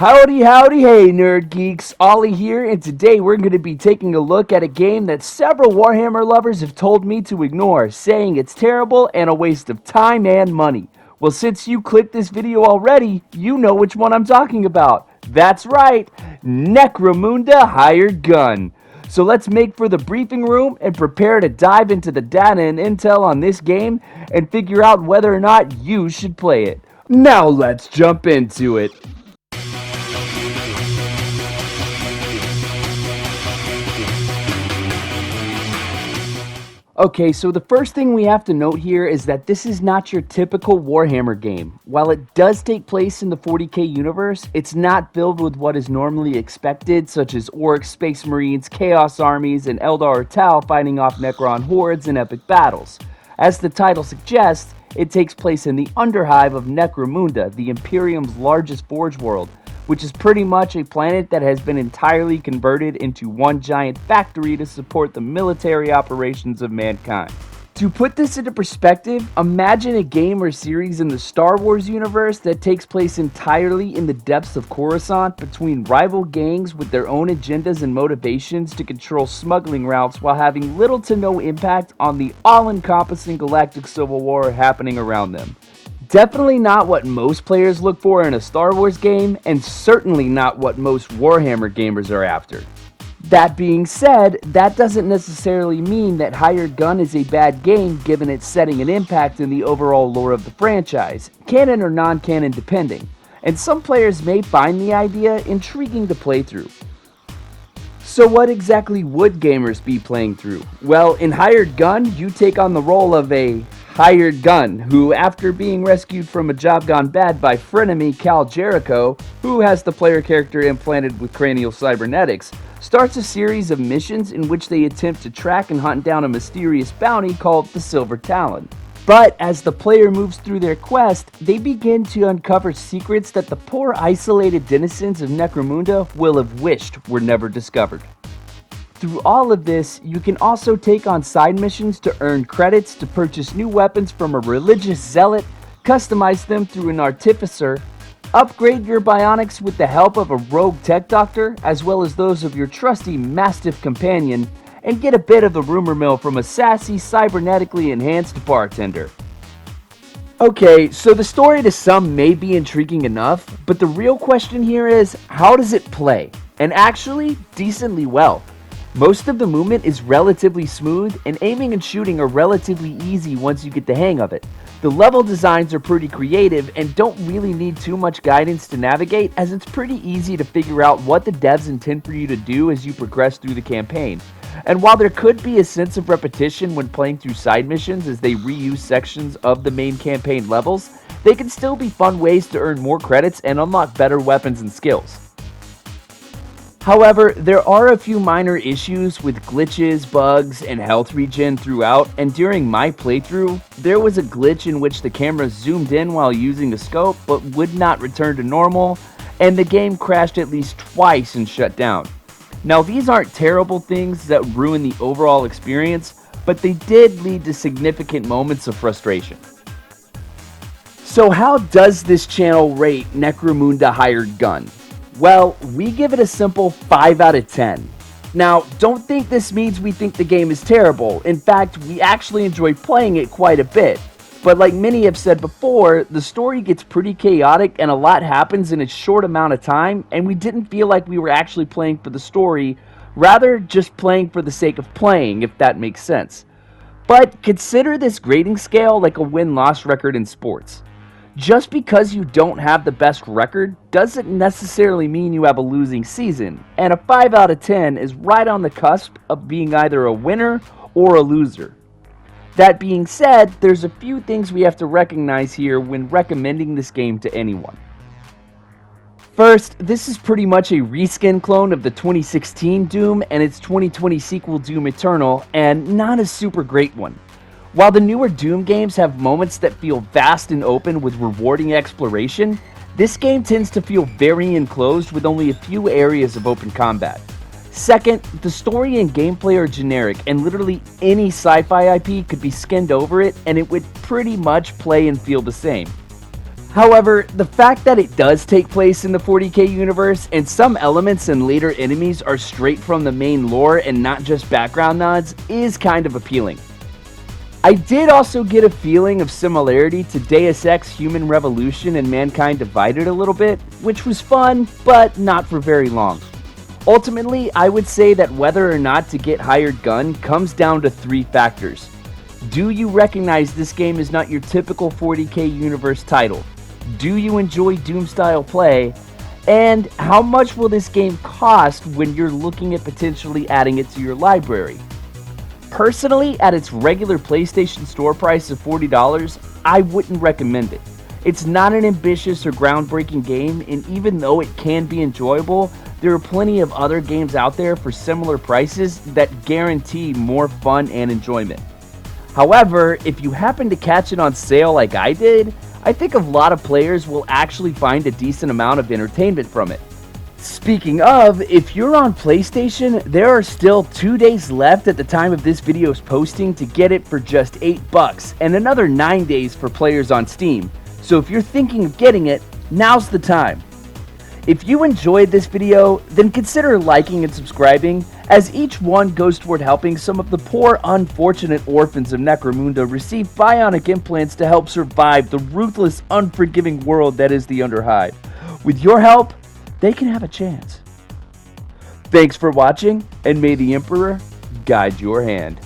Howdy, howdy, hey nerd geeks, Ollie here, and today we're going to be taking a look at a game that several Warhammer lovers have told me to ignore, saying it's terrible and a waste of time and money. Well, since you clicked this video already, you know which one I'm talking about. That's right, Necromunda Hired Gun. So let's make for the briefing room and prepare to dive into the data and intel on this game and figure out whether or not you should play it. Now let's jump into it. Okay, so the first thing we have to note here is that this is not your typical Warhammer game. While it does take place in the 40k universe, it's not filled with what is normally expected, such as orcs, space marines, chaos armies, and Eldar or Tau fighting off Necron hordes in epic battles. As the title suggests, it takes place in the Underhive of Necromunda, the Imperium's largest forge world, which is pretty much a planet that has been entirely converted into one giant factory to support the military operations of mankind. To put this into perspective, imagine a game or series in the Star Wars universe that takes place entirely in the depths of Coruscant between rival gangs with their own agendas and motivations to control smuggling routes while having little to no impact on the all-encompassing galactic civil war happening around them. Definitely not what most players look for in a Star Wars game, and certainly not what most Warhammer gamers are after. That being said, that doesn't necessarily mean that Hired Gun is a bad game given its setting and impact in the overall lore of the franchise, canon or non-canon depending, and some players may find the idea intriguing to play through. So what exactly would gamers be playing through? Well, in Hired Gun, you take on the role of a hired gun who, after being rescued from a job gone bad by frenemy Cal Jericho, who has the player character implanted with cranial cybernetics, starts a series of missions in which they attempt to track and hunt down a mysterious bounty called the Silver Talon. But as the player moves through their quest, they begin to uncover secrets that the poor isolated denizens of Necromunda will have wished were never discovered. Through all of this, you can also take on side missions to earn credits to purchase new weapons from a religious zealot, customize them through an artificer, upgrade your bionics with the help of a rogue tech doctor, as well as those of your trusty Mastiff companion, and get a bit of the rumor mill from a sassy, cybernetically enhanced bartender. Okay, so the story to some may be intriguing enough, but the real question here is, how does it play? And actually, decently well. Most of the movement is relatively smooth, and aiming and shooting are relatively easy once you get the hang of it. The level designs are pretty creative and don't really need too much guidance to navigate, as it's pretty easy to figure out what the devs intend for you to do as you progress through the campaign. And while there could be a sense of repetition when playing through side missions as they reuse sections of the main campaign levels, they can still be fun ways to earn more credits and unlock better weapons and skills. However, there are a few minor issues with glitches, bugs, and health regen throughout, and during my playthrough, there was a glitch in which the camera zoomed in while using the scope but would not return to normal, and the game crashed at least twice and shut down. Now, these aren't terrible things that ruin the overall experience, but they did lead to significant moments of frustration. So how does this channel rate Necromunda Hired Gun? Well, we give it a simple 5 out of 10. Now, don't think this means we think the game is terrible. In fact, we actually enjoy playing it quite a bit. But like many have said before, the story gets pretty chaotic and a lot happens in a short amount of time, and we didn't feel like we were actually playing for the story, rather just playing for the sake of playing, if that makes sense. But consider this grading scale like a win-loss record in sports. Just because you don't have the best record doesn't necessarily mean you have a losing season, and a 5 out of 10 is right on the cusp of being either a winner or a loser. That being said, there's a few things we have to recognize here when recommending this game to anyone. First, this is pretty much a reskin clone of the 2016 Doom and its 2020 sequel Doom Eternal, and not a super great one. While the newer Doom games have moments that feel vast and open with rewarding exploration, this game tends to feel very enclosed with only a few areas of open combat. Second, the story and gameplay are generic, and literally any sci-fi IP could be skinned over it and it would pretty much play and feel the same. However, the fact that it does take place in the 40k universe and some elements and later enemies are straight from the main lore and not just background nods is kind of appealing. I did also get a feeling of similarity to Deus Ex Human Revolution and Mankind Divided a little bit, which was fun, but not for very long. Ultimately, I would say that whether or not to get Hired Gun comes down to 3 factors. Do you recognize this game is not your typical 40k universe title? Do you enjoy Doom-style play? And how much will this game cost when you're looking at potentially adding it to your library? Personally, at its regular PlayStation Store price of $40, I wouldn't recommend it. It's not an ambitious or groundbreaking game, and even though it can be enjoyable, there are plenty of other games out there for similar prices that guarantee more fun and enjoyment. However, if you happen to catch it on sale like I did, I think a lot of players will actually find a decent amount of entertainment from it. Speaking of, if you're on PlayStation, there are still 2 days left at the time of this video's posting to get it for just $8 and another 9 days for players on Steam. So if you're thinking of getting it, now's the time. If you enjoyed this video, then consider liking and subscribing, as each one goes toward helping some of the poor, unfortunate orphans of Necromunda receive bionic implants to help survive the ruthless, unforgiving world that is the Underhive. With your help, they can have a chance. Thanks for watching, and may the Emperor guide your hand.